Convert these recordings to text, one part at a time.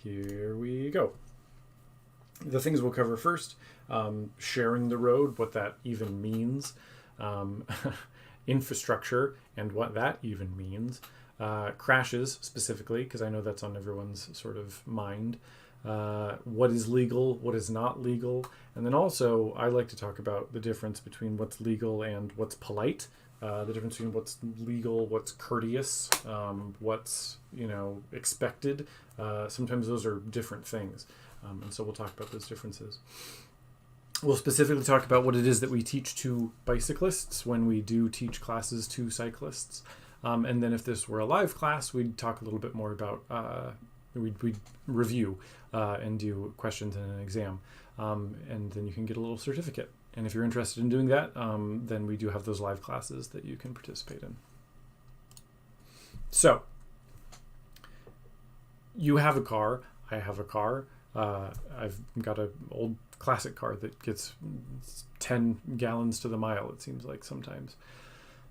Here we go. The things we'll cover first, sharing the road, what that even means, um, infrastructure and what that even means, crashes specifically, because I know that's on everyone's sort of mind, what is legal, what is not legal, and then also I like to talk about the difference between what's legal and what's polite, the difference between what's legal, what's courteous, what's expected. Sometimes those are different things, and so we'll talk about those differences. We'll specifically talk about what it is that we teach to bicyclists when we do teach classes to cyclists, and then if this were a live class, we'd talk a little bit more about we'd review and do questions and an exam, and then you can get a little certificate. And if you're interested in doing that, then we do have those live classes that you can participate in. So, you have a car, I have a car. I've got an old classic car that gets 10 gallons to the mile, it seems like sometimes.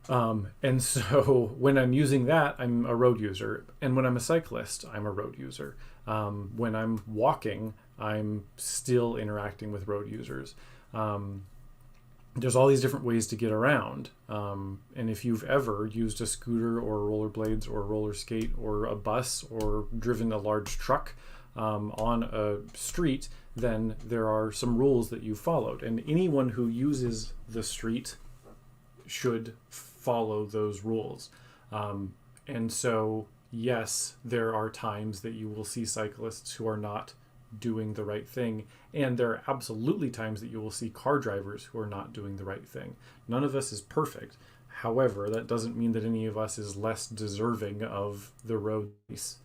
And so when I'm using that, I'm a road user. And when I'm a cyclist, I'm a road user. When I'm walking, I'm still interacting with road users. There's all these different ways to get around. And if you've ever used a scooter or rollerblades or roller skate or a bus or driven a large truck on a street, then there are some rules that you've followed. And anyone who uses the street should follow those rules. And so, yes, there are times that you will see cyclists who are not doing the right thing, and there are absolutely times that you will see car drivers who are not doing the right thing. None of us is perfect. However, that doesn't mean that any of us is less deserving of the road space.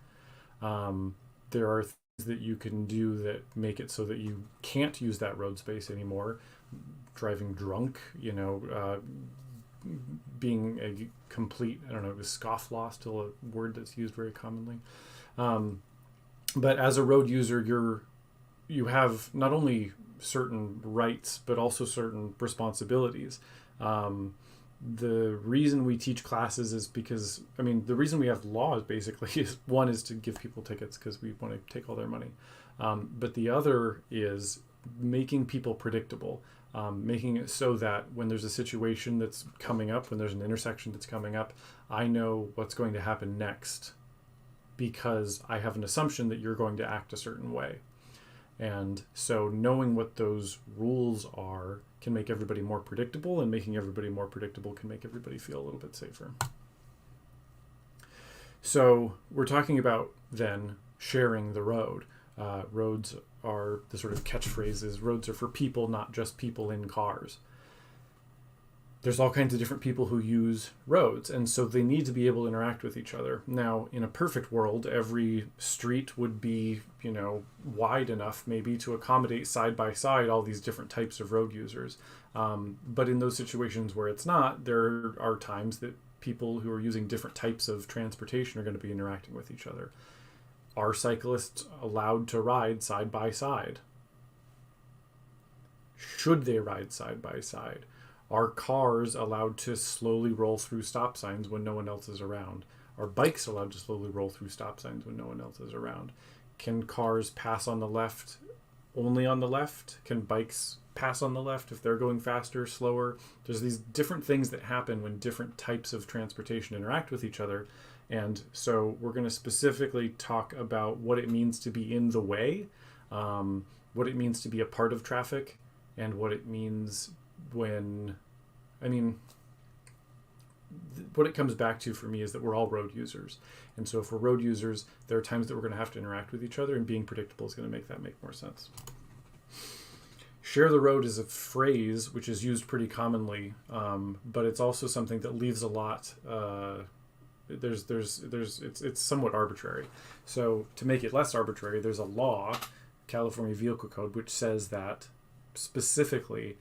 There are things that you can do that make it so that you can't use that road space anymore. Driving drunk, being a complete, scofflaw, still a word that's used very commonly. But as a road user, you have not only certain rights, but also certain responsibilities. The reason we teach classes is because, the reason we have laws basically is, one is to give people tickets because we want to take all their money. But the other is making people predictable, making it so that when there's a situation that's coming up, when there's an intersection that's coming up, I know what's going to happen next, because I have an assumption that you're going to act a certain way. And so knowing what those rules are can make everybody more predictable, and making everybody more predictable can make everybody feel a little bit safer. So we're talking about then sharing the road. Roads are the sort of catchphrases. Roads are for people, not just people in cars. There's all kinds of different people who use roads, and so they need to be able to interact with each other. Now, in a perfect world, every street would be, wide enough maybe to accommodate side by side all these different types of road users. But in those situations where it's not, there are times that people who are using different types of transportation are going to be interacting with each other. Are cyclists allowed to ride side by side? Should they ride side by side? Are cars allowed to slowly roll through stop signs when no one else is around? Are bikes allowed to slowly roll through stop signs when no one else is around? Can cars pass on the left only on the left? Can bikes pass on the left if they're going faster, slower? There's these different things that happen when different types of transportation interact with each other. And so we're going to specifically talk about what it means to be in the way, what it means to be a part of traffic, and what it means when, what it comes back to for me is that we're all road users. And so if we're road users, there are times that we're going to have to interact with each other, and being predictable is going to make that make more sense. Share the road is a phrase which is used pretty commonly, but it's also something that leaves a lot. It's somewhat arbitrary. So to make it less arbitrary, there's a law, California Vehicle Code, which says that specifically,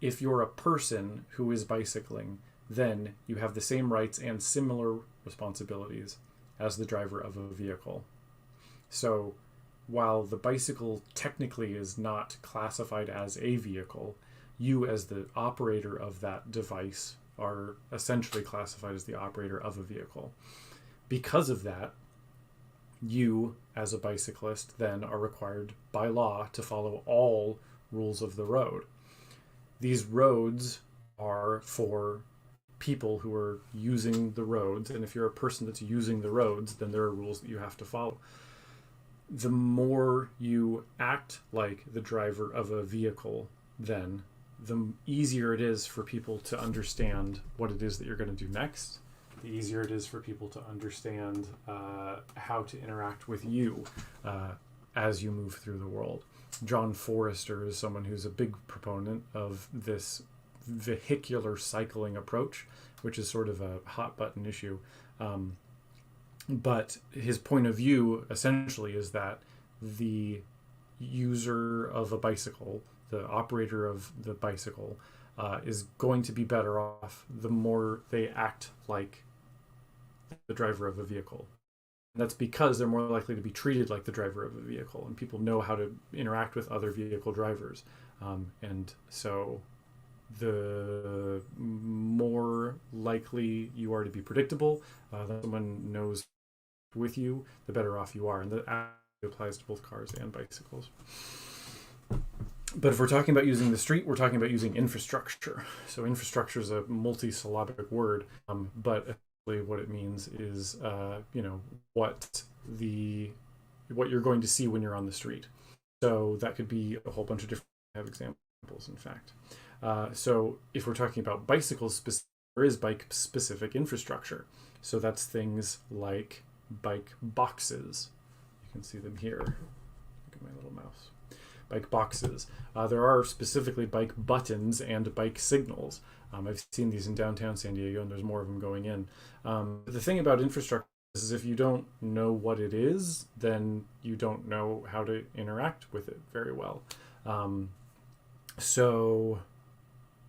if you're a person who is bicycling, then you have the same rights and similar responsibilities as the driver of a vehicle. So while the bicycle technically is not classified as a vehicle, you as the operator of that device are essentially classified as the operator of a vehicle. Because of that, You, as a bicyclist, then are required by law to follow all rules of the road. These roads are for people who are using the roads, and if you're a person that's using the roads, then there are rules that you have to follow. The more you act like the driver of a vehicle, then the easier it is for people to understand what it is that you're going to do next. The easier it is for people to understand how to interact with you as you move through the world. John Forrester is someone who's a big proponent of this vehicular cycling approach, which is sort of a hot button issue. But his point of view essentially is that the user of a bicycle, the operator of the bicycle, is going to be better off the more they act like the driver of a vehicle. And that's because they're more likely to be treated like the driver of a vehicle, and people know how to interact with other vehicle drivers. And so the more likely you are to be predictable, that someone knows with you, the better off you are. And that applies to both cars and bicycles. But if we're talking about using the street, we're talking about using infrastructure. So infrastructure is a multi-syllabic word, but what it means is, what you're going to see when you're on the street. So that could be a whole bunch of different examples, in fact. So if we're talking about bicycles, there is bike-specific infrastructure. So that's things like bike boxes. You can see them here. Look at my little mouse. Bike boxes. There are specifically bike buttons and bike signals. I've seen these in downtown San Diego, and there's more of them going in. The thing about infrastructure is if you don't know what it is, then you don't know how to interact with it very well. So,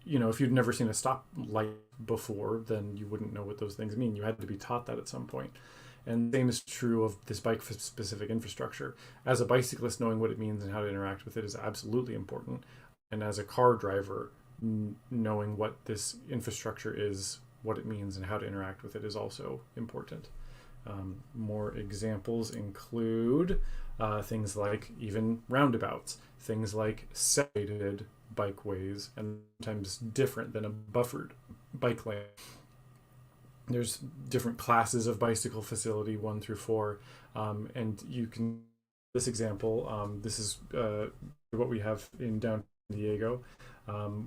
if you'd never seen a stoplight before, then you wouldn't know what those things mean. You had to be taught that at some point. And the same is true of this bike-specific infrastructure. As a bicyclist, knowing what it means and how to interact with it is absolutely important. And as a car driver, knowing what this infrastructure is, what it means, and how to interact with it is also important. More examples include things like even roundabouts, things like separated bikeways, and sometimes different than a buffered bike lane. There's different classes of bicycle facility, 1 through 4, and you can, this example, this is what we have in downtown San Diego,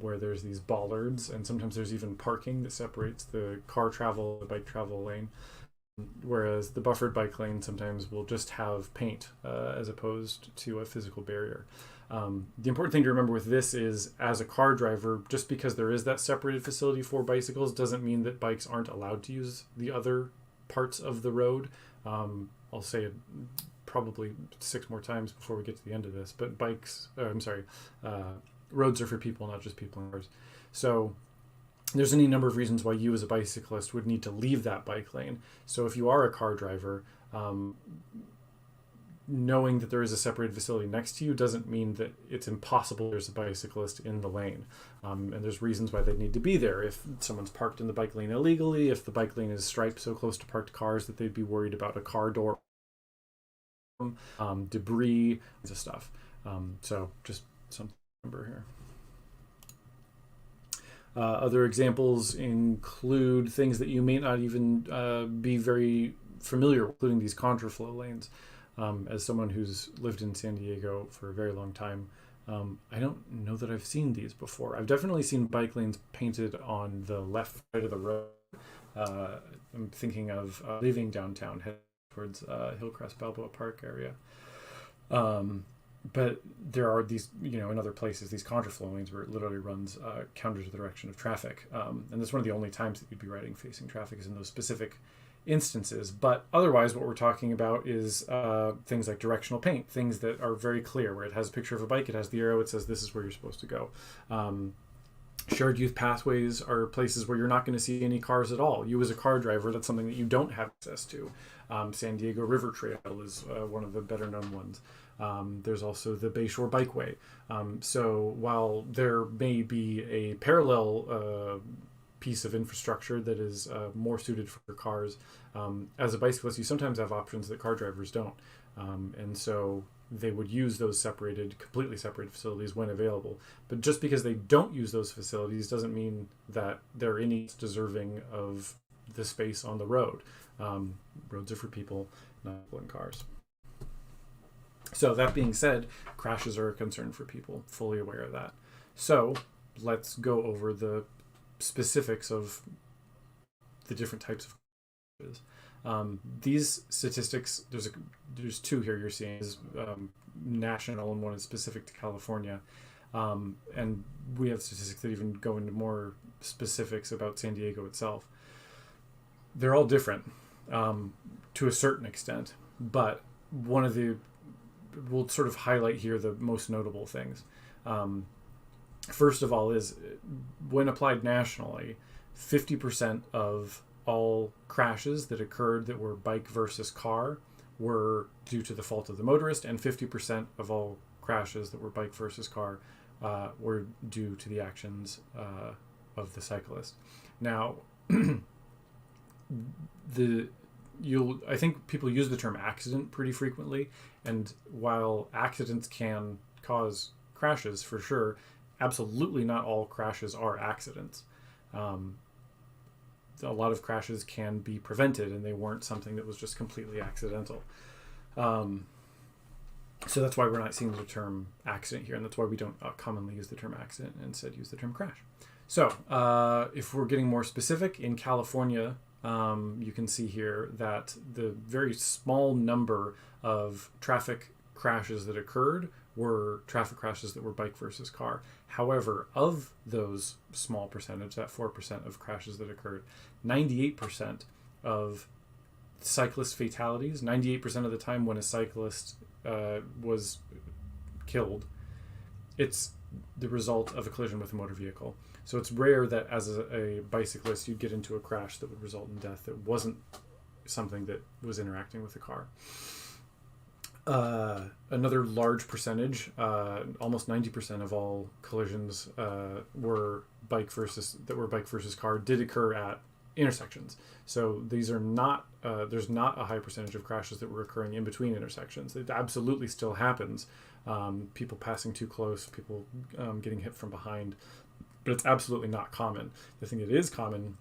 where there's these bollards, and sometimes there's even parking that separates the car travel, the bike travel lane, whereas the buffered bike lane sometimes will just have paint as opposed to a physical barrier. The important thing to remember with this is, as a car driver, just because there is that separated facility for bicycles doesn't mean that bikes aren't allowed to use the other parts of the road. I'll say it probably 6 more times before we get to the end of this, but roads are for people, not just people in cars. So there's any number of reasons why you as a bicyclist would need to leave that bike lane. So if you are a car driver, knowing that there is a separated facility next to you doesn't mean that it's impossible there's a bicyclist in the lane. And there's reasons why they need to be there. If someone's parked in the bike lane illegally, if the bike lane is striped so close to parked cars that they'd be worried about a car door, debris, kinds of stuff. So just something to remember here. Other examples include things that you may not even be very familiar with, including these contraflow lanes. As someone who's lived in San Diego for a very long time, I don't know that I've seen these before. I've definitely seen bike lanes painted on the left side of the road. I'm thinking of leaving downtown, heading towards Hillcrest Balboa Park area. But there are these, in other places, these contraflow lanes where it literally runs counter to the direction of traffic. And that's one of the only times that you'd be riding facing traffic is in those specific instances. But otherwise, what we're talking about is things like directional paint, things that are very clear, where it has a picture of a bike, it has the arrow, it says this is where you're supposed to go. Shared use pathways are places where you're not going to see any cars at all. You as a car driver, that's something that you don't have access to. San Diego River Trail is one of the better known ones. There's also the Bayshore Bikeway. So while there may be a parallel piece of infrastructure that is more suited for cars. As a bicyclist, you sometimes have options that car drivers don't. And so they would use those completely separated facilities when available. But just because they don't use those facilities doesn't mean that they're any deserving of the space on the road. Roads are for people, not in cars. So that being said, crashes are a concern for people, fully aware of that. So let's go over the specifics of the different types of crashes. These statistics, there's two here you're seeing, is national and one is specific to California. And we have statistics that even go into more specifics about San Diego itself. They're all different to a certain extent, but we'll sort of highlight here the most notable things. First of all is, when applied nationally, 50% of all crashes that occurred that were bike versus car were due to the fault of the motorist, and 50% of all crashes that were bike versus car were due to the actions of the cyclist. Now, I think people use the term accident pretty frequently, and while accidents can cause crashes for sure, absolutely not all crashes are accidents. A lot of crashes can be prevented, and they weren't something that was just completely accidental. So that's why we're not seeing the term accident here, and that's why we don't commonly use the term accident and instead use the term crash. So if we're getting more specific, in California, you can see here that the very small number of traffic crashes that occurred were traffic crashes that were bike versus car. However, of those small percentage, that 4% of crashes that occurred, 98% of cyclist fatalities, 98% of the time when a cyclist was killed, it's the result of a collision with a motor vehicle. So it's rare that as a bicyclist you'd get into a crash that would result in death that wasn't something that was interacting with the car. Another large percentage, almost 90% of all collisions were bike versus car, did occur at intersections. So these are not, there's not a high percentage of crashes that were occurring in between intersections. It absolutely still happens. People passing too close, people getting hit from behind, but it's absolutely not common. The thing that is common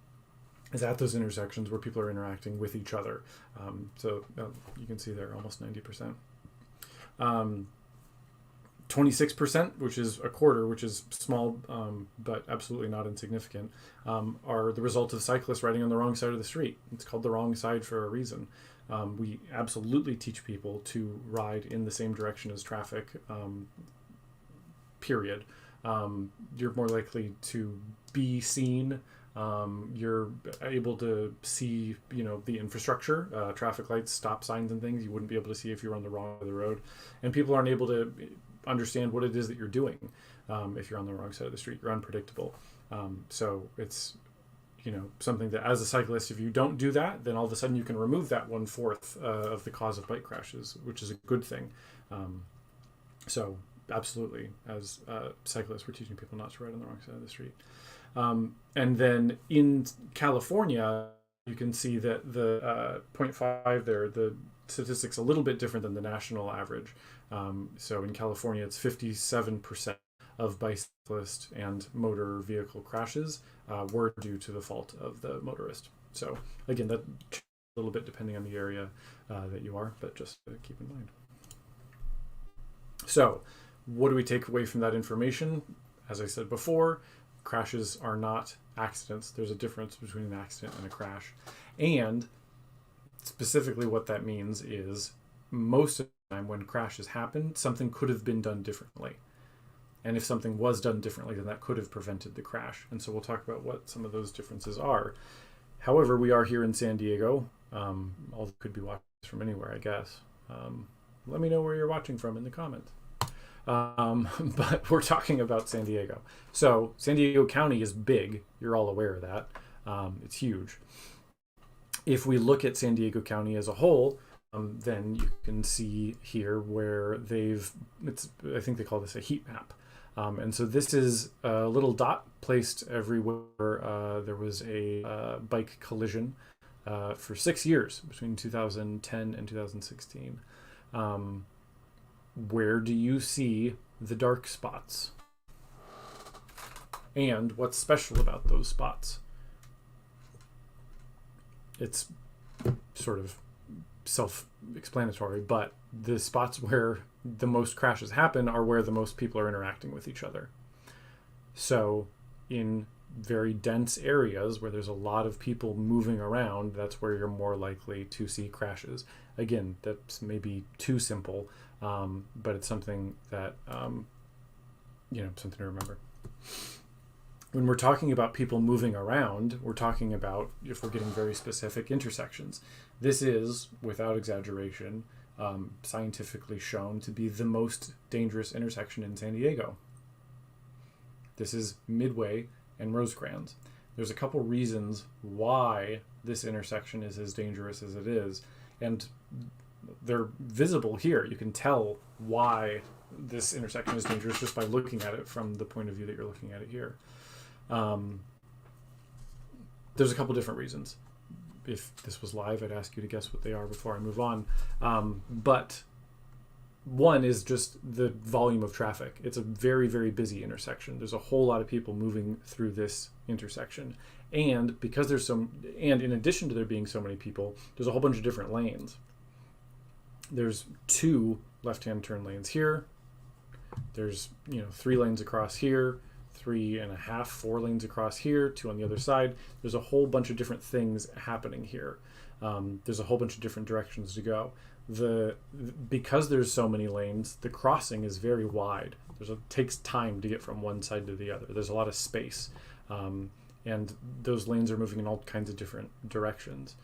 is at those intersections where people are interacting with each other. So you can see there almost 90%. 26%, which is a quarter, which is small, but absolutely not insignificant, are the result of cyclists riding on the wrong side of the street. It's called the wrong side for a reason. We absolutely teach people to ride in the same direction as traffic, period. You're more likely to be seen. You're able to see, the infrastructure, traffic lights, stop signs and things you wouldn't be able to see if you were on the wrong side of the road. And people aren't able to understand what it is that you're doing if you're on the wrong side of the street. You're unpredictable. So it's, something that as a cyclist, if you don't do that, then all of a sudden you can remove that 1/4 of the cause of bike crashes, which is a good thing. So absolutely, as cyclists, we're teaching people not to ride on the wrong side of the street. And then in California, you can see that the 0.5 there, the statistics a little bit different than the national average. So in California, it's 57% of bicyclist and motor vehicle crashes were due to the fault of the motorist. So again, that changes a little bit depending on the area that you are, but just keep in mind. So what do we take away from that information? As I said before, crashes are not accidents. There's a difference between an accident and a crash. And specifically what that means is most of the time when crashes happen, something could have been done differently. And if something was done differently, then that could have prevented the crash. And so we'll talk about what some of those differences are. However, we are here in San Diego. Although could be watching from anywhere, I guess. Let me know where you're watching from in the comments. But we're talking about San Diego. So San Diego County is big. You're all aware of that. It's huge. If we look at San Diego County as a whole, then you can see here where I think they call this a heat map. And so this is a little dot placed everywhere. There was a bike collision for 6 years between 2010 and 2016. Where do you see the dark spots? And what's special about those spots? It's sort of self-explanatory, but the spots where the most crashes happen are where the most people are interacting with each other. So in very dense areas where there's a lot of people moving around, that's where you're more likely to see crashes. Again, that's maybe too simple, but it's something that, something to remember. When we're talking about people moving around, we're talking about, if we're getting very specific, intersections. This is, without exaggeration, scientifically shown to be the most dangerous intersection in San Diego. This is Midway and Rosecrans. There's a couple reasons why this intersection is as dangerous as it is, and they're visible here. You can tell why this intersection is dangerous just by looking at it from the point of view that you're looking at it here. There's a couple different reasons. If this was live, I'd ask you to guess what they are before I move on. But one is just the volume of traffic. It's a very, very busy intersection. There's a whole lot of people moving through this intersection. And because and in addition to there being so many people, there's a whole bunch of different lanes. There's 2 left-hand turn lanes here. There's, 3 lanes across here. 3.5, 4 lanes across here, 2 on the other side. There's a whole bunch of different things happening here. There's a whole bunch of different directions to go. Because there's so many lanes, the crossing is very wide. It takes time to get from one side to the other. There's a lot of space, and those lanes are moving in all kinds of different directions.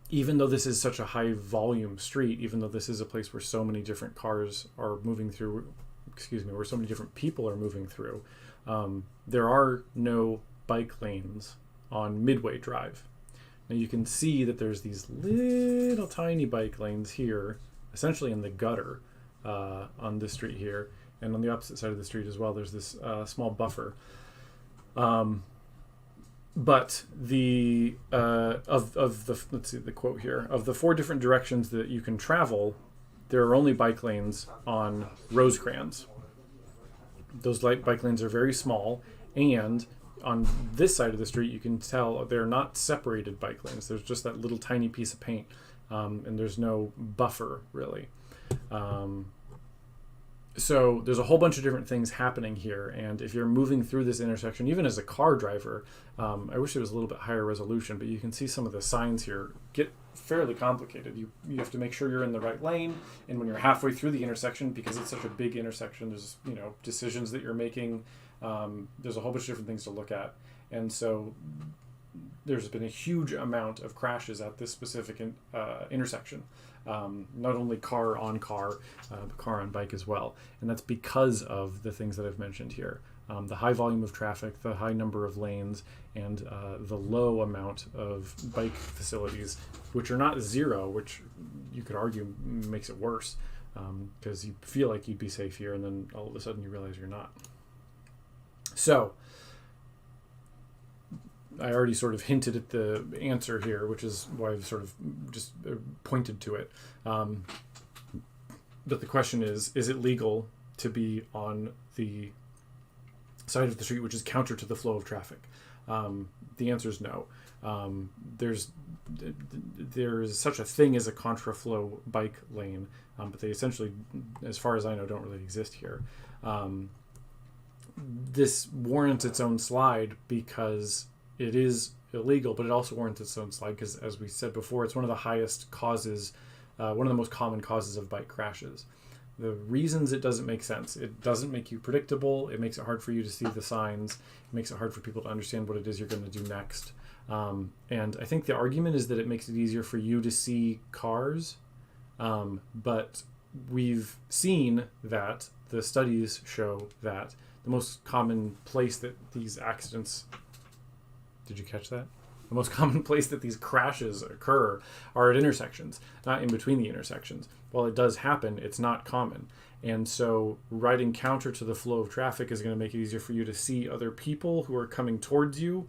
Even though this is such a high volume street, even though this is a place where so many different cars are moving through, where so many different people are moving through, there are no bike lanes on Midway Drive. Now you can see that there's these little tiny bike lanes here, essentially in the gutter on this street here, and on the opposite side of the street as well, there's this small buffer. But the let's see the quote here, of the 4 different directions that you can travel, there are only bike lanes on Rosecrans. Those bike lanes are very small, and on this side of the street, you can tell they're not separated bike lanes. There's just that little tiny piece of paint, and there's no buffer, really. So there's a whole bunch of different things happening here, and if you're moving through this intersection, even as a car driver, I wish it was a little bit higher resolution, but you can see some of the signs here get fairly complicated. You have to make sure you're in the right lane, and when you're halfway through the intersection, because it's such a big intersection, there's decisions that you're making. There's a whole bunch of different things to look at, and so there's been a huge amount of crashes at this specific intersection. Not only car on car, but car on bike as well. And that's because of the things that I've mentioned here. The high volume of traffic, the high number of lanes, and the low amount of bike facilities, which are not zero, which you could argue makes it worse, because you feel like you'd be safe here, and then all of a sudden you realize you're not. So I already sort of hinted at the answer here, which is why I've sort of just pointed to it. But the question is it legal to be on the side of the street which is counter to the flow of traffic? The answer is no. There's such a thing as a contraflow bike lane, but they essentially, as far as I know, don't really exist here. This warrants its own slide because it is illegal, but it also warrants its own slide because, as we said before, it's one of the highest causes, one of the most common causes of bike crashes. The reasons it doesn't make sense: it doesn't make you predictable, it makes it hard for you to see the signs, it makes it hard for people to understand what it is you're going to do next. And I think the argument is that it makes it easier for you to see cars, but we've seen that the studies show that the most common place that these accidents... Did you catch that? The most common place that these crashes occur are at intersections, not in between the intersections. While it does happen, it's not common. And so riding counter to the flow of traffic is going to make it easier for you to see other people who are coming towards you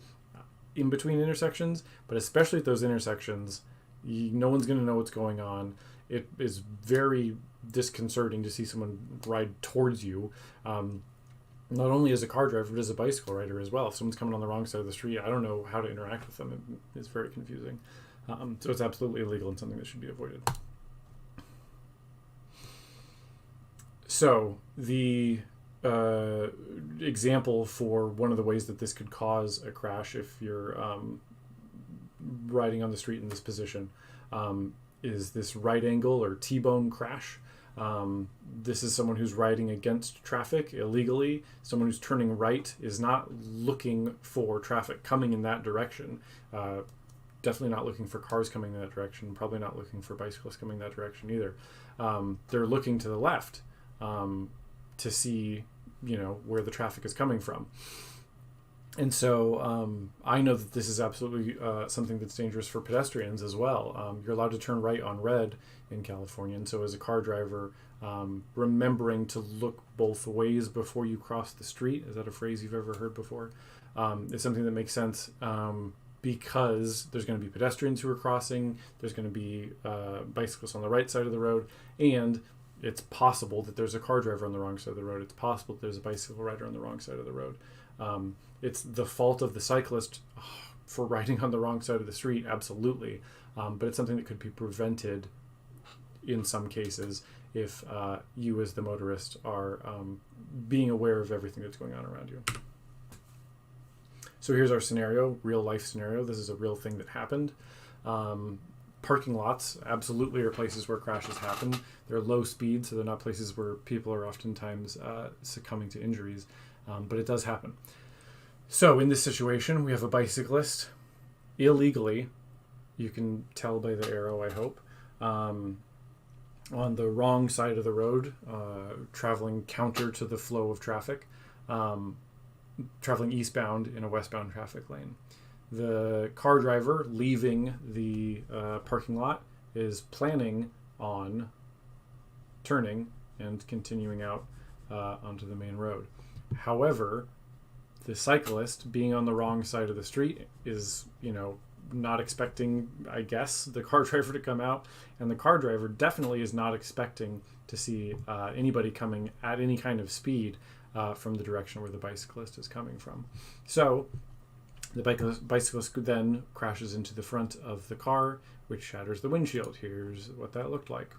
in between intersections, but especially at those intersections, no one's going to know what's going on. It is very disconcerting to see someone ride towards you, not only as a car driver, but as a bicycle rider as well. If someone's coming on the wrong side of the street, I don't know how to interact with them. It's very confusing. So it's absolutely illegal and something that should be avoided. So the example for one of the ways that this could cause a crash if you're riding on the street in this position is this right angle or T-bone crash. This is someone who's riding against traffic illegally. Someone who's turning right is not looking for traffic coming in that direction. Definitely not looking for cars coming in that direction. Probably not looking for bicyclists coming that direction either. They're looking to the left to see, where the traffic is coming from. And so I know that this is absolutely something that's dangerous for pedestrians as well. You're allowed to turn right on red in California. And so as a car driver, remembering to look both ways before you cross the street, is that a phrase you've ever heard before? It's something that makes sense because there's going to be pedestrians who are crossing. There's going to be bicyclists on the right side of the road. And it's possible that there's a car driver on the wrong side of the road. It's possible that there's a bicycle rider on the wrong side of the road. It's the fault of the cyclist for riding on the wrong side of the street, absolutely. But it's something that could be prevented in some cases if you as the motorist are being aware of everything that's going on around you. So here's our scenario, real life scenario. This is a real thing that happened. Parking lots absolutely are places where crashes happen. They're low speed, so they're not places where people are oftentimes succumbing to injuries, but it does happen. So in this situation, we have a bicyclist illegally, you can tell by the arrow, I hope, on the wrong side of the road, traveling counter to the flow of traffic, traveling eastbound in a westbound traffic lane. The car driver leaving the parking lot is planning on turning and continuing out onto the main road. However, the cyclist being on the wrong side of the street is, not expecting, I guess, the car driver to come out, and the car driver definitely is not expecting to see anybody coming at any kind of speed from the direction where the bicyclist is coming from. So the bicyclist then crashes into the front of the car, which shatters the windshield. Here's what that looked like.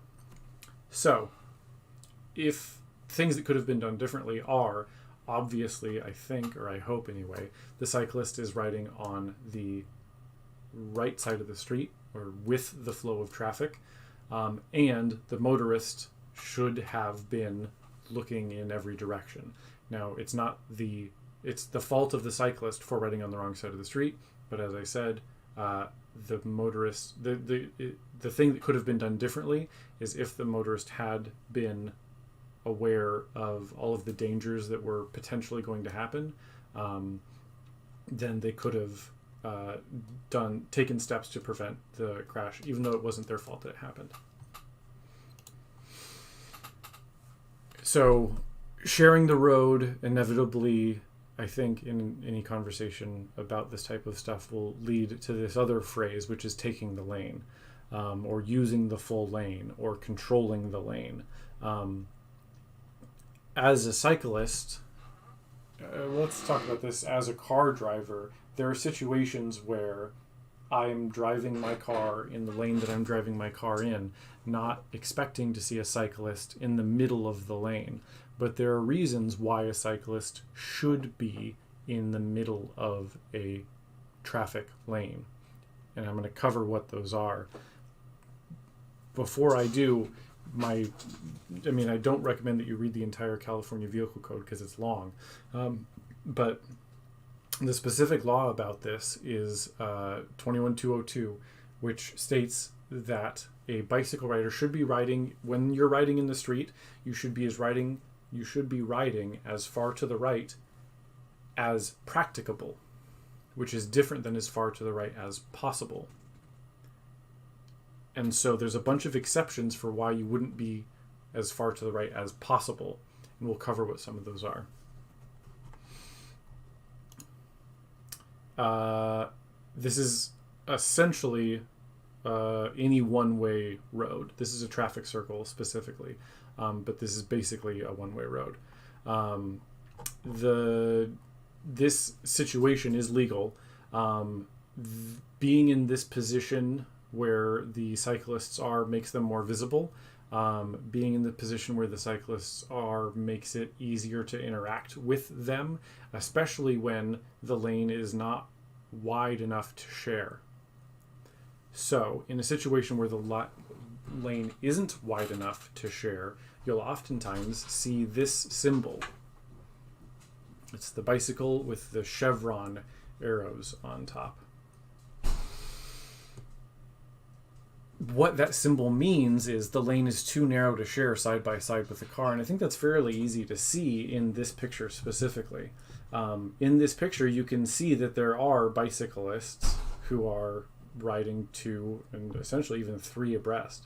So if things that could have been done differently are, obviously, I think, or I hope anyway, the cyclist is riding on the right side of the street or with the flow of traffic, and the motorist should have been looking in every direction. Now, it's the fault of the cyclist for riding on the wrong side of the street, but as I said, the motorist, the thing that could have been done differently is if the motorist had been aware of all of the dangers that were potentially going to happen, then they could have taken steps to prevent the crash, even though it wasn't their fault that it happened. So sharing the road inevitably, I think, in any conversation about this type of stuff will lead to this other phrase, which is taking the lane, or using the full lane, or controlling the lane. As a cyclist, let's talk about this as a car driver. There are situations where I'm driving my car in the lane that I'm driving my car in, not expecting to see a cyclist in the middle of the lane. But there are reasons why a cyclist should be in the middle of a traffic lane. And I'm going to cover what those are. Before I do, I don't recommend that you read the entire California Vehicle Code because it's long. But the specific law about this is 21202, which states that a bicycle rider should be riding, when you're riding in the street, you should be riding as far to the right as practicable. which is different than as far to the right as possible. And so there's a bunch of exceptions for why you wouldn't be as far to the right as possible. And we'll cover what some of those are. This is essentially any one-way road. This is a traffic circle specifically, but this is basically a one-way road. This situation is legal. Being in this position where the cyclists are makes them more visible. Being in the position where the cyclists are makes it easier to interact with them, especially when the lane is not wide enough to share. So in a situation where the lane isn't wide enough to share, you'll oftentimes see this symbol. It's the bicycle with the chevron arrows on top. What that symbol means is the lane is too narrow to share side by side with the car. And I think that's fairly easy to see in this picture specifically. In this picture, you can see that there are bicyclists who are riding 2 and essentially even 3 abreast.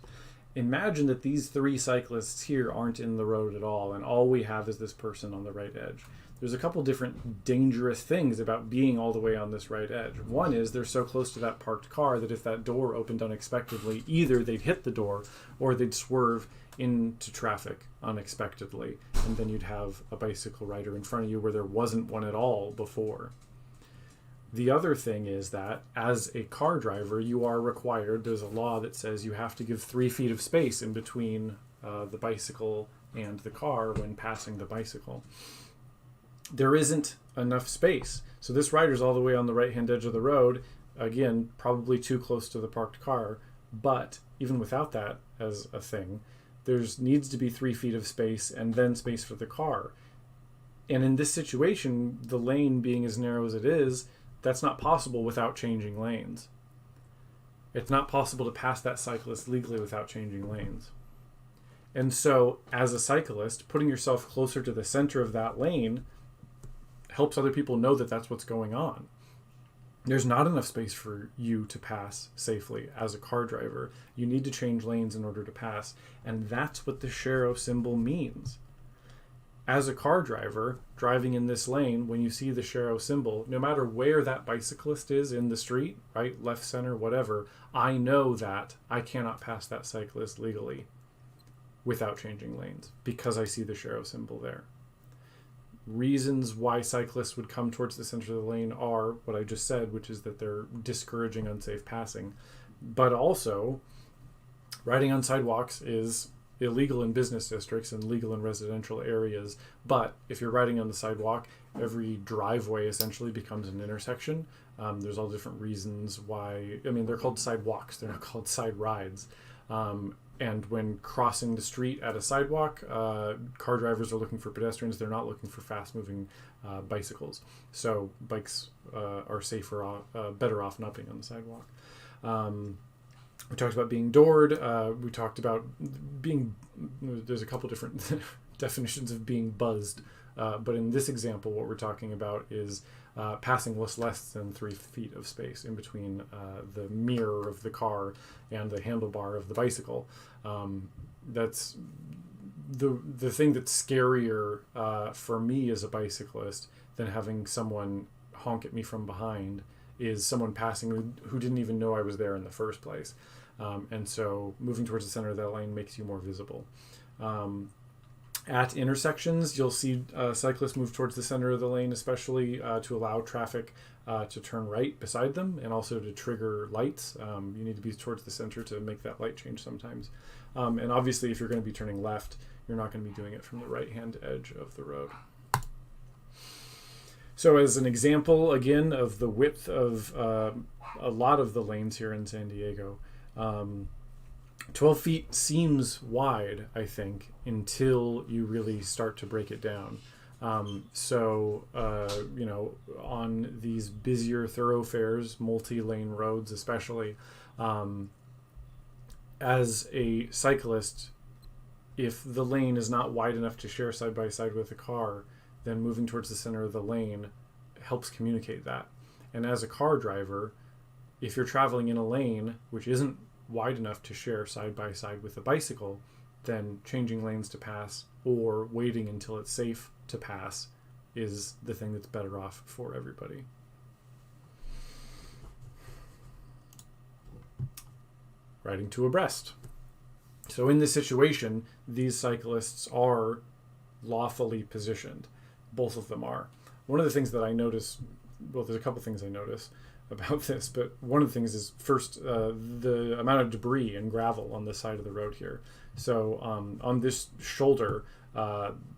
Imagine that these 3 cyclists here aren't in the road at all, and all we have is this person on the right edge. There's a couple different dangerous things about being all the way on this right edge. One is they're so close to that parked car that if that door opened unexpectedly, either they'd hit the door or they'd swerve into traffic unexpectedly, and then you'd have a bicycle rider in front of you where there wasn't one at all before. The other thing is that as a car driver, you are required, there's a law that says you have to give 3 feet of space in between the bicycle and the car when passing the bicycle. There isn't enough space. So this rider's all the way on the right-hand edge of the road, again, probably too close to the parked car, but even without that as a thing, there needs to be 3 feet of space and then space for the car. And in this situation, the lane being as narrow as it is, that's not possible without changing lanes. It's not possible to pass that cyclist legally without changing lanes. And so, as a cyclist, putting yourself closer to the center of that lane helps other people know that that's what's going on. There's not enough space for you to pass safely as a car driver. You need to change lanes in order to pass. And that's what the Sharrow symbol means. As a car driver, driving in this lane, when you see the Sharrow symbol, no matter where that bicyclist is in the street, right, left, center, whatever, I know that I cannot pass that cyclist legally without changing lanes because I see the Sharrow symbol there. Reasons why cyclists would come towards the center of the lane are what I just said, which is that they're discouraging unsafe passing. But also, riding on sidewalks is illegal in business districts and legal in residential areas. But if you're riding on the sidewalk, every driveway essentially becomes an intersection. There's all different reasons why. I mean, they're called sidewalks. They're not called side rides. And when crossing the street at a sidewalk, car drivers are looking for pedestrians. They're not looking for fast-moving bicycles. So bikes are safer, better off not being on the sidewalk. We talked about being doored. We talked about being, there's a couple different definitions of being buzzed. But in this example, what we're talking about is passing less than 3 feet of space in between the mirror of the car and the handlebar of the bicycle. That's the thing that's scarier for me as a bicyclist than having someone honk at me from behind is someone passing who didn't even know I was there in the first place. And so moving towards the center of that lane makes you more visible. At intersections, you'll see cyclists move towards the center of the lane, especially to allow traffic to turn right beside them and also to trigger lights. You need to be towards the center to make that light change sometimes. And obviously, if you're going to be turning left, you're not going to be doing it from the right-hand edge of the road. So as an example, again, of the width of a lot of the lanes here in San Diego, 12 feet seems wide, I think, until you really start to break it down. On these busier thoroughfares, multi-lane roads especially, as a cyclist, if the lane is not wide enough to share side by side with the car, then moving towards the center of the lane helps communicate that. And as a car driver, if you're traveling in a lane which isn't wide enough to share side by side with a bicycle, then changing lanes to pass or waiting until it's safe to pass is the thing that's better off for everybody. Riding to abreast. So in this situation, these cyclists are lawfully positioned. Both of them are. One of the things that I notice, well, there's a couple things I notice about this, but one of the things is first the amount of debris and gravel on the side of the road here. So on this shoulder,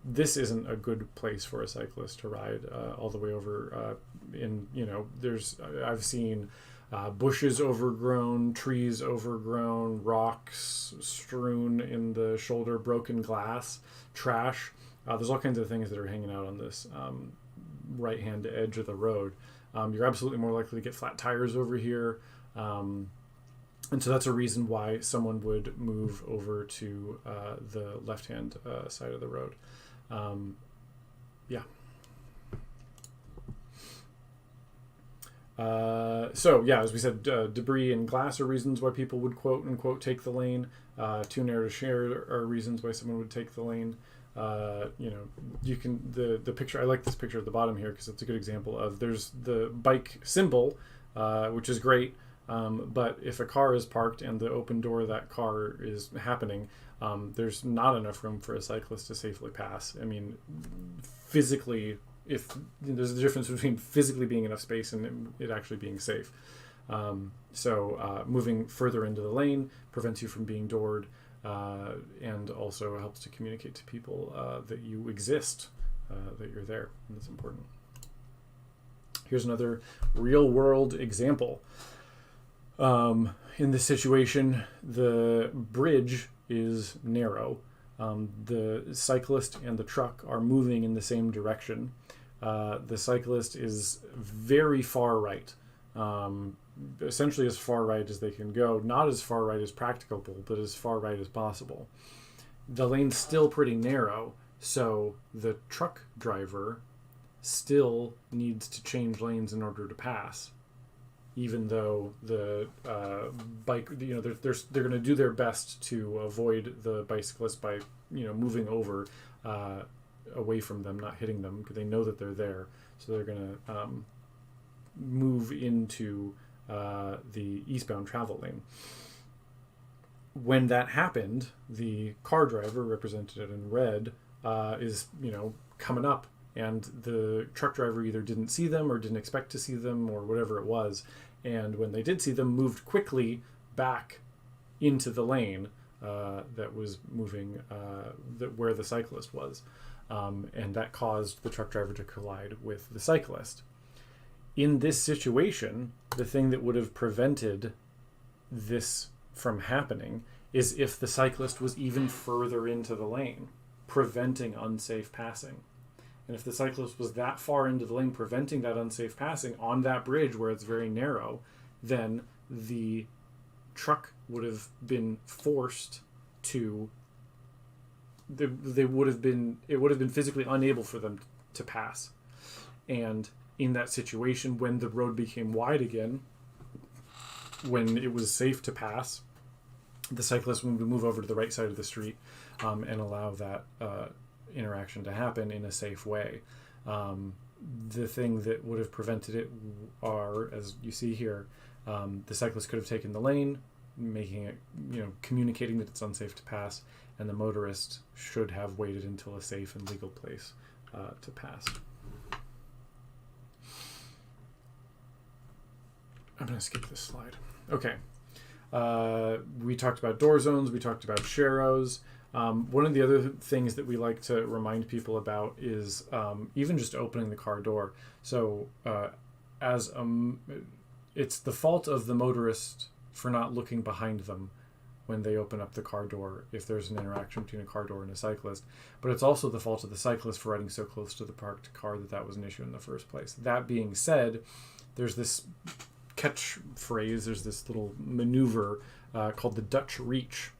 this isn't a good place for a cyclist to ride all the way over. I've seen bushes overgrown, trees overgrown, rocks strewn in the shoulder, broken glass, trash. There's all kinds of things that are hanging out on this right-hand edge of the road. You're absolutely more likely to get flat tires over here. And so that's a reason why someone would move over to the left-hand side of the road. As we said, debris and glass are reasons why people would quote unquote take the lane. Too narrow to share are reasons why someone would take the lane. You can the picture. I like this picture at the bottom here because it's a good example of there's the bike symbol, which is great. But if a car is parked and the open door of that car is happening, there's not enough room for a cyclist to safely pass. I mean, physically, if there's a difference between physically being enough space and it actually being safe. Moving further into the lane prevents you from being doored, and also helps to communicate to people that you exist, that you're there, and that's important. Here's another real-world example. In this situation, the bridge is narrow. The cyclist and the truck are moving in the same direction. The cyclist is very far right, essentially as far right as they can go, not as far right as practicable, but as far right as possible. The lane's still pretty narrow, so the truck driver still needs to change lanes in order to pass, even though the bike, they're going to do their best to avoid the bicyclist by, moving over away from them, not hitting them, because they know that they're there. So they're going to move into the eastbound travel lane. When that happened, the car driver, represented in red, is, coming up, and the truck driver either didn't see them or didn't expect to see them or whatever it was. And when they did see them, moved quickly back into the lane that was moving, where the cyclist was. And that caused the truck driver to collide with the cyclist. In this situation, the thing that would have prevented this from happening is if the cyclist was even further into the lane, preventing unsafe passing. And if the cyclist was that far into the lane, preventing that unsafe passing on that bridge where it's very narrow, then the truck would have been forced to, it would have been physically unable for them to pass. And in that situation, when the road became wide again, when it was safe to pass, the cyclist would move over to the right side of the street and allow that interaction to happen in a safe way. The thing that would have prevented it are, as you see here, the cyclist could have taken the lane, making it, communicating that it's unsafe to pass, and the motorist should have waited until a safe and legal place to pass. I'm going to skip this slide. Okay. We talked about door zones. We talked about sharrows. One of the other things that we like to remind people about is even just opening the car door. So it's the fault of the motorist for not looking behind them when they open up the car door if there's an interaction between a car door and a cyclist. But it's also the fault of the cyclist for riding so close to the parked car that was an issue in the first place. That being said, there's this catchphrase, there's this little maneuver called the Dutch reach.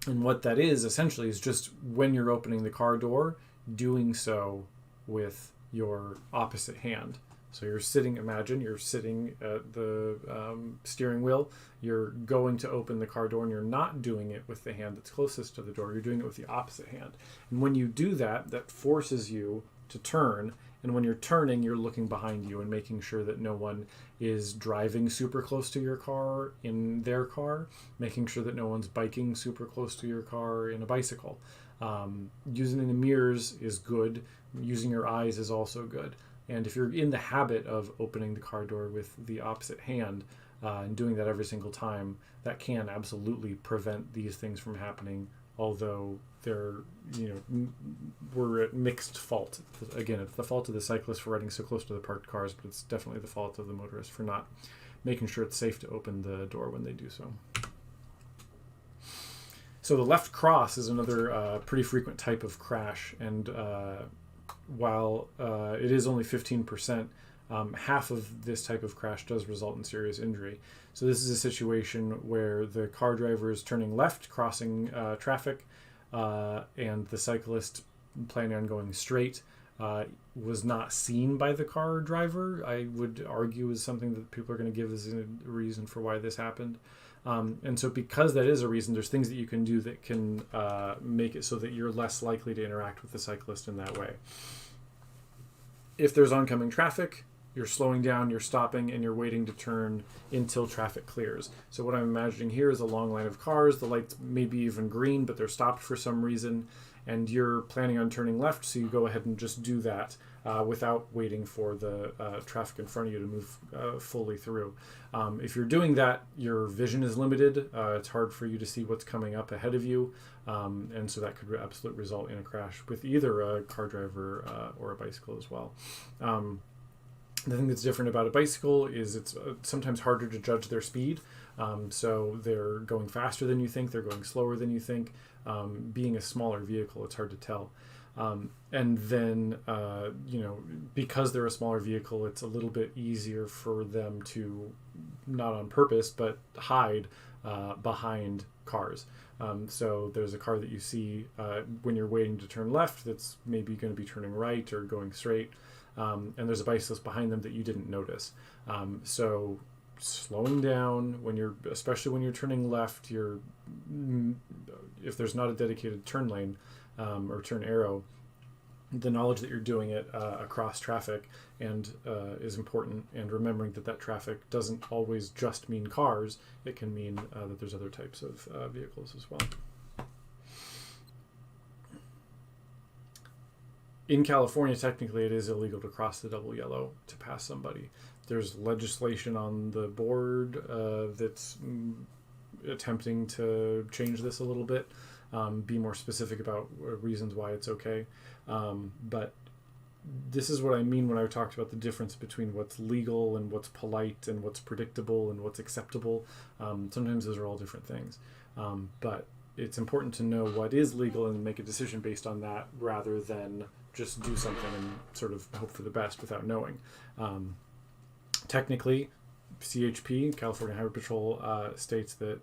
And what that is essentially is just when you're opening the car door, doing so with your opposite hand. So imagine you're sitting at the steering wheel, you're going to open the car door, and you're not doing it with the hand that's closest to the door, you're doing it with the opposite hand. And when you do that, that forces you to turn. And when you're turning, you're looking behind you and making sure that no one is driving super close to your car in their car, making sure that no one's biking super close to your car in a bicycle. Using the mirrors is good. Using your eyes is also good. And if you're in the habit of opening the car door with the opposite hand and doing that every single time, that can absolutely prevent these things from happening, although we're at mixed fault. Again, it's the fault of the cyclist for riding so close to the parked cars, but it's definitely the fault of the motorist for not making sure it's safe to open the door when they do so. So the left cross is another pretty frequent type of crash, and while it is only 15%, half of this type of crash does result in serious injury. So this is a situation where the car driver is turning left, crossing traffic, and the cyclist planning on going straight was not seen by the car driver. I would argue is something that people are going to give as a reason for why this happened. And so because that is a reason, there's things that you can do that can make it so that you're less likely to interact with the cyclist in that way. If there's oncoming traffic, you're slowing down, you're stopping, and you're waiting to turn until traffic clears. So what I'm imagining here is a long line of cars. The lights may be even green, but they're stopped for some reason, and you're planning on turning left, so you go ahead and just do that without waiting for the traffic in front of you to move fully through. If you're doing that, your vision is limited. It's hard for you to see what's coming up ahead of you, and so that could absolutely result in a crash with either a car driver or a bicycle as well. The thing that's different about a bicycle is it's sometimes harder to judge their speed. So they're going faster than you think, they're going slower than you think. Being a smaller vehicle, it's hard to tell. And then, because they're a smaller vehicle, it's a little bit easier for them to, not on purpose, but hide behind cars. So there's a car that you see when you're waiting to turn left that's maybe going to be turning right or going straight. And there's a bicyclist behind them that you didn't notice. So slowing down especially when you're turning left, if there's not a dedicated turn lane or turn arrow, the knowledge that you're doing it across traffic and is important, and remembering that traffic doesn't always just mean cars. It can mean that there's other types of vehicles as well. In California, technically, it is illegal to cross the double yellow to pass somebody. There's legislation on the board that's attempting to change this a little bit, be more specific about reasons why it's okay. But this is what I mean when I talked about the difference between what's legal and what's polite and what's predictable and what's acceptable. Sometimes those are all different things. But it's important to know what is legal and make a decision based on that rather than just do something and sort of hope for the best without knowing. Technically, CHP, California Highway Patrol, states that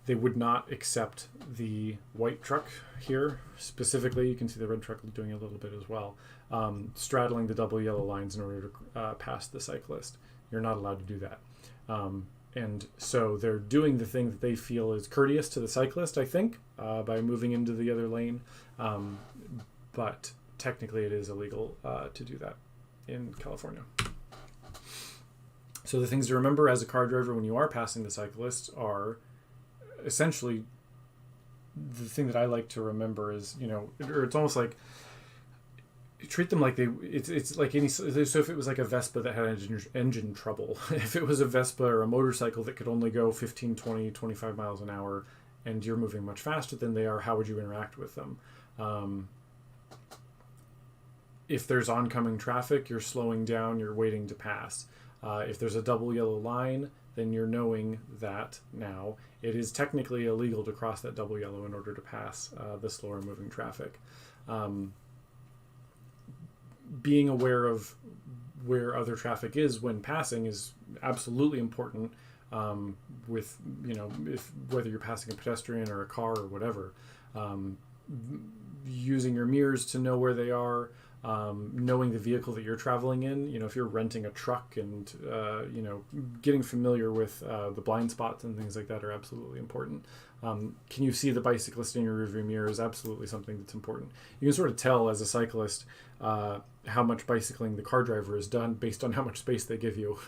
they would not accept the white truck here. Specifically, you can see the red truck doing a little bit as well, straddling the double yellow lines in order to pass the cyclist. You're not allowed to do that. And so they're doing the thing that they feel is courteous to the cyclist, I think, by moving into the other lane. But technically it is illegal to do that in California. So the things to remember as a car driver when you are passing the cyclists are essentially, the thing that I like to remember is, or it's almost like, treat them like it's like any, so if it was like a Vespa that had engine trouble, if it was a Vespa or a motorcycle that could only go 15, 20, 25 miles an hour and you're moving much faster than they are, how would you interact with them? If there's oncoming traffic, you're slowing down, you're waiting to pass. If there's a double yellow line, then you're knowing that now it is technically illegal to cross that double yellow in order to pass the slower moving traffic. Being aware of where other traffic is when passing is absolutely important, with, whether you're passing a pedestrian or a car or whatever. Using your mirrors to know where they are, knowing the vehicle that you're traveling in. You know, if you're renting a truck and, you know, getting familiar with the blind spots and things like that are absolutely important. Can you see the bicyclist in your rearview mirror is absolutely something that's important. You can sort of tell as a cyclist how much bicycling the car driver has done based on how much space they give you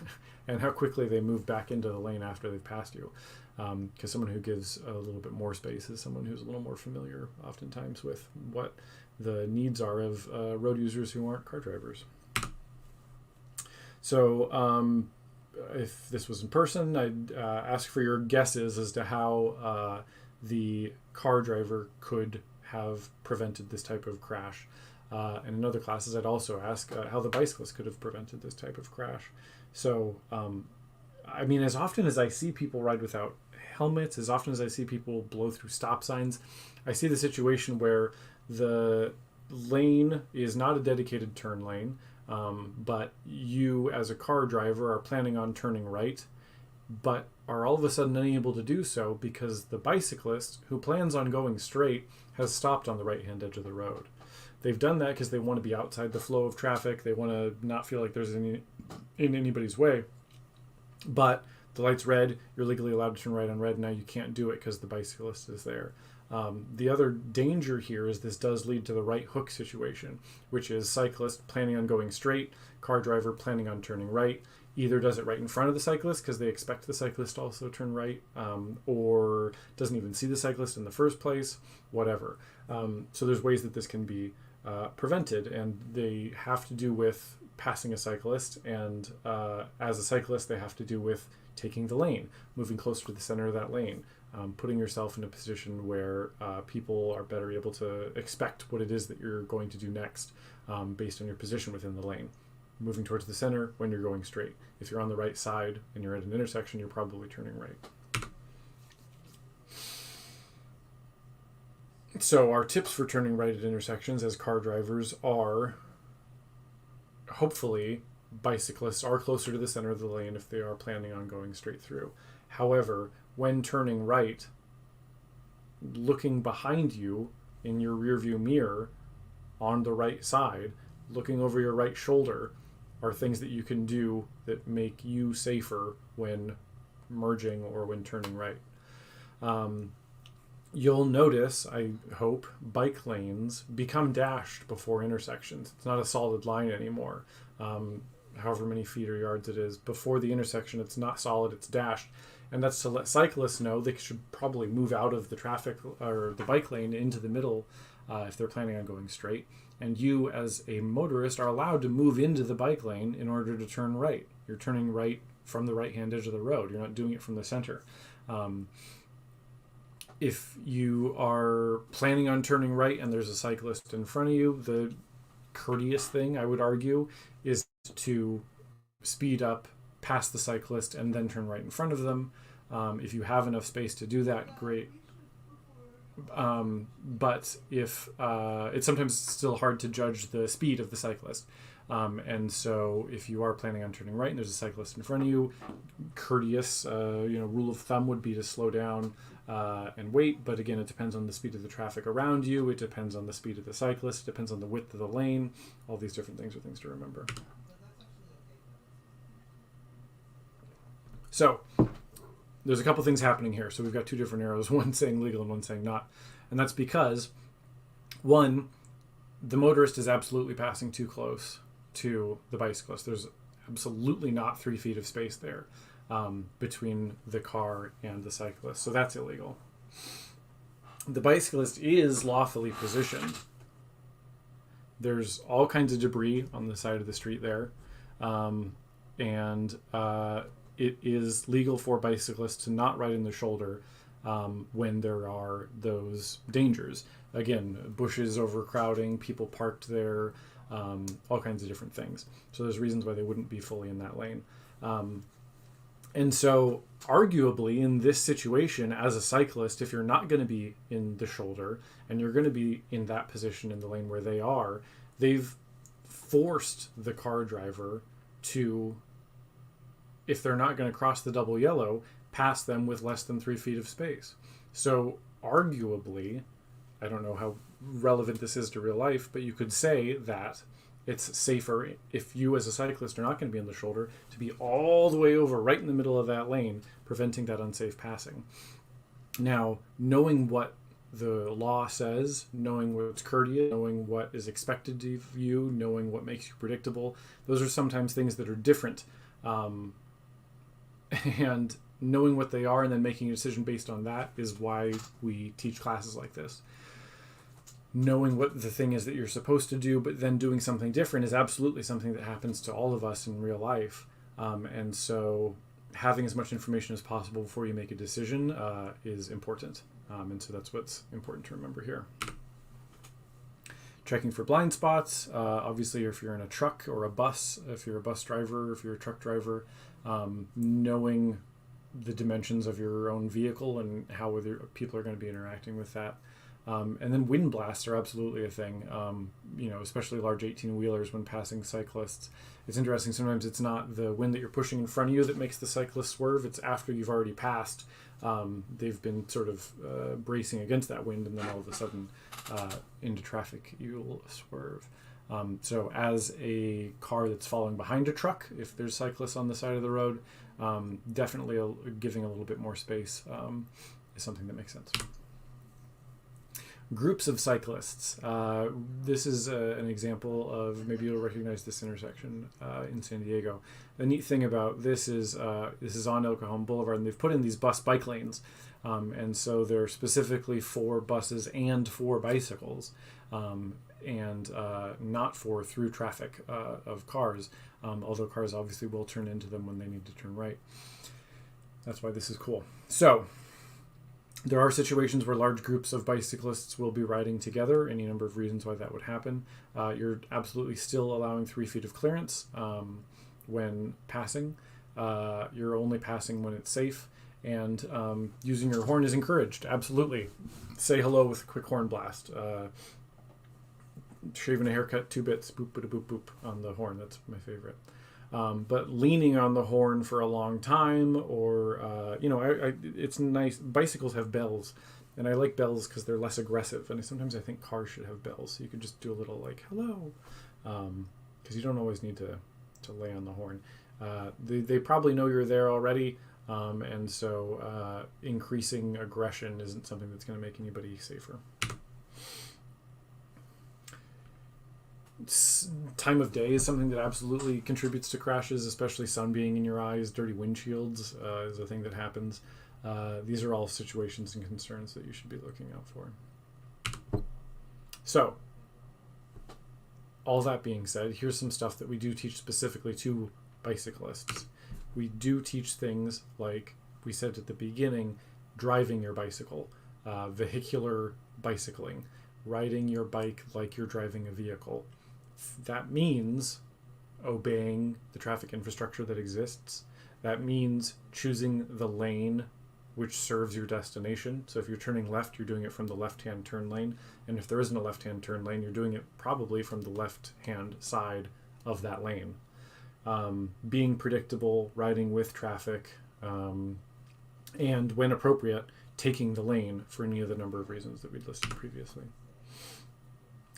and how quickly they move back into the lane after they've passed you. Because someone who gives a little bit more space is someone who's a little more familiar oftentimes with what the needs are of road users who aren't car drivers. So if this was in person, I'd ask for your guesses as to how the car driver could have prevented this type of crash. And in other classes, I'd also ask how the bicyclist could have prevented this type of crash. So, I mean, as often as I see people ride without helmets, as often as I see people blow through stop signs, I see the situation where the lane is not a dedicated turn lane, but you as a car driver are planning on turning right, but are all of a sudden unable to do so because the bicyclist who plans on going straight has stopped on the right-hand edge of the road. They've done that because they want to be outside the flow of traffic. They want to not feel like there's any in anybody's way. But the light's red, you're legally allowed to turn right on red. Now you can't do it because the bicyclist is there. The other danger here is this does lead to the right hook situation, which is cyclist planning on going straight, car driver planning on turning right, either does it right in front of the cyclist because they expect the cyclist to also turn right, or doesn't even see the cyclist in the first place, whatever. So there's ways that this can be prevented, and they have to do with passing a cyclist, and as a cyclist they have to do with taking the lane, moving closer to the center of that lane, putting yourself in a position where people are better able to expect what it is that you're going to do next based on your position within the lane. Moving towards the center when you're going straight. If you're on the right side and you're at an intersection, you're probably turning right. So our tips for turning right at intersections as car drivers are, hopefully, bicyclists are closer to the center of the lane if they are planning on going straight through. However, when turning right, looking behind you in your rearview mirror on the right side, looking over your right shoulder, are things that you can do that make you safer when merging or when turning right. You'll notice, I hope, bike lanes become dashed before intersections. It's not a solid line anymore. However many feet or yards it is. Before the intersection, it's not solid, it's dashed. And that's to let cyclists know they should probably move out of the traffic or the bike lane into the middle if they're planning on going straight. And you, as a motorist, are allowed to move into the bike lane in order to turn right. You're turning right from the right-hand edge of the road. You're not doing it from the center. If you are planning on turning right and there's a cyclist in front of you, the courteous thing, I would argue, is to speed up past the cyclist and then turn right in front of them. If you have enough space to do that, great. But if it's sometimes still hard to judge the speed of the cyclist. And so if you are planning on turning right and there's a cyclist in front of you, courteous, rule of thumb would be to slow down and wait. But again, it depends on the speed of the traffic around you. It depends on the speed of the cyclist. It depends on the width of the lane. All these different things are things to remember. So there's a couple things happening here. So we've got two different arrows, one saying legal and one saying not. And that's because, one, the motorist is absolutely passing too close to the bicyclist. There's absolutely not 3 feet of space there between the car and the cyclist. So that's illegal. The bicyclist is lawfully positioned. There's all kinds of debris on the side of the street there. It is legal for bicyclists to not ride in the shoulder when there are those dangers. Again, bushes overcrowding, people parked there, all kinds of different things. So there's reasons why they wouldn't be fully in that lane. And so arguably in this situation as a cyclist, if you're not going to be in the shoulder and you're going to be in that position in the lane where they are, they've forced the car driver to, if they're not going to cross the double yellow, pass them with less than 3 feet of space. So arguably, I don't know how relevant this is to real life, but you could say that it's safer if you as a cyclist are not going to be on the shoulder to be all the way over right in the middle of that lane, preventing that unsafe passing. Now, knowing what the law says, knowing what's courteous, knowing what is expected of you, knowing what makes you predictable, those are sometimes things that are different. And knowing what they are and then making a decision based on that is why we teach classes like this. Knowing what the thing is that you're supposed to do, but then doing something different is absolutely something that happens to all of us in real life. And so having as much information as possible before you make a decision is important. And so that's what's important to remember here. Checking for blind spots. Obviously, if you're in a truck or a bus, if you're a bus driver, if you're a truck driver, knowing the dimensions of your own vehicle and how other people are going to be interacting with that. And then wind blasts are absolutely a thing, especially large 18-wheelers when passing cyclists. It's interesting, sometimes it's not the wind that you're pushing in front of you that makes the cyclist swerve, it's after you've already passed. They've been sort of bracing against that wind, and then all of a sudden into traffic you'll swerve. So as a car that's following behind a truck, if there's cyclists on the side of the road, definitely giving a little bit more space is something that makes sense. Groups of cyclists. This is an example of, maybe you'll recognize this intersection in San Diego. The neat thing about this is on El Cajon Boulevard, and they've put in these bike lanes. And so they're specifically for buses and for bicycles, and not for through traffic of cars, although cars obviously will turn into them when they need to turn right. That's why this is cool. So there are situations where large groups of bicyclists will be riding together, any number of reasons why that would happen. You're absolutely still allowing 3 feet of clearance when passing. You're only passing when it's safe, and using your horn is encouraged. Absolutely. Say hello with a quick horn blast. Shaving a haircut, 2 bits, boop, boop, boop, boop on the horn. That's my favorite. But leaning on the horn for a long time, or, it's nice. Bicycles have bells, and I like bells because they're less aggressive. And sometimes I think cars should have bells, so you could just do a little like, hello, because you don't always need to lay on the horn. They probably know you're there already, and so increasing aggression isn't something that's going to make anybody safer. Time of day is something that absolutely contributes to crashes, especially sun being in your eyes. Dirty windshields is a thing that happens. These are all situations and concerns that you should be looking out for. So, all that being said, here's some stuff that we do teach specifically to bicyclists. We do teach things like we said at the beginning: driving your bicycle, vehicular bicycling, riding your bike like you're driving a vehicle. That means obeying the traffic infrastructure that exists. That means choosing the lane which serves your destination. So if you're turning left, you're doing it from the left-hand turn lane. And if there isn't a left-hand turn lane, you're doing it probably from the left-hand side of that lane. Being predictable, riding with traffic, and when appropriate, taking the lane for any of the number of reasons that we'd listed previously.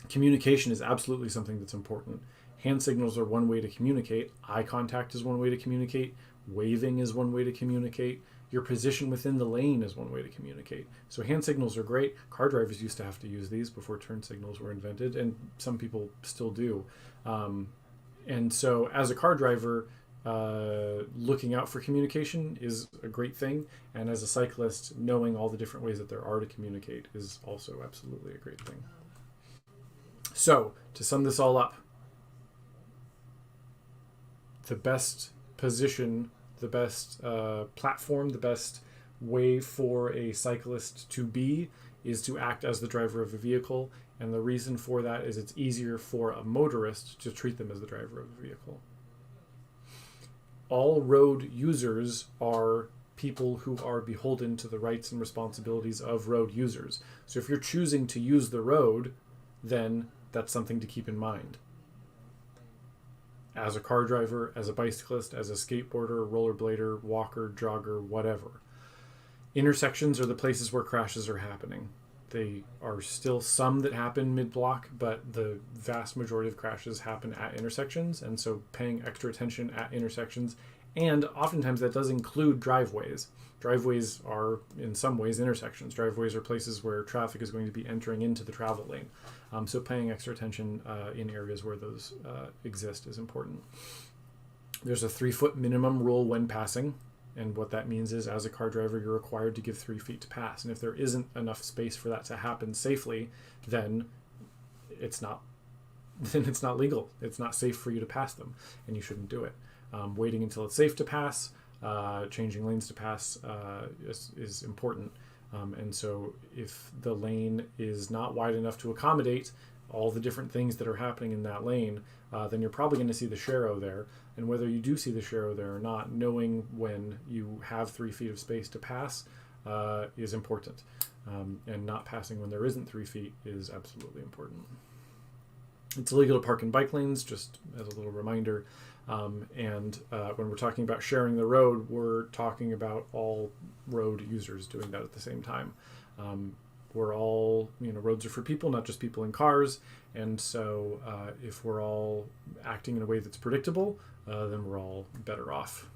Communication is absolutely something that's important. Hand signals are one way to communicate. Eye contact is one way to communicate. Waving is one way to communicate. Your position within the lane is one way to communicate. So hand signals are great. Car drivers used to have to use these before turn signals were invented, and some people still do. And so as a car driver, looking out for communication is a great thing. And as a cyclist, knowing all the different ways that there are to communicate is also absolutely a great thing. So, to sum this all up, the best position, the best platform, the best way for a cyclist to be is to act as the driver of a vehicle. And the reason for that is it's easier for a motorist to treat them as the driver of a vehicle. All road users are people who are beholden to the rights and responsibilities of road users. So if you're choosing to use the road, then that's something to keep in mind. As a car driver, as a bicyclist, as a skateboarder, rollerblader, walker, jogger, whatever. Intersections are the places where crashes are happening. They are still some that happen mid-block, but the vast majority of crashes happen at intersections, and so paying extra attention at intersections, and oftentimes that does include driveways. Driveways are in some ways intersections. Driveways are places where traffic is going to be entering into the travel lane. So paying extra attention in areas where those exist is important. There's a 3-foot minimum rule when passing. And what that means is, as a car driver, you're required to give 3 feet to pass. And if there isn't enough space for that to happen safely, then it's not legal. It's not safe for you to pass them, and you shouldn't do it. Waiting until it's safe to pass, changing lanes to pass is important. And so if the lane is not wide enough to accommodate all the different things that are happening in that lane, then you're probably going to see the sharrow there. And whether you do see the sharrow there or not, knowing when you have 3 feet of space to pass is important. And not passing when there isn't 3 feet is absolutely important. It's illegal to park in bike lanes, just as a little reminder. And when we're talking about sharing the road, we're talking about all road users doing that at the same time. We're all, roads are for people, not just people in cars. And so if we're all acting in a way that's predictable, then we're all better off.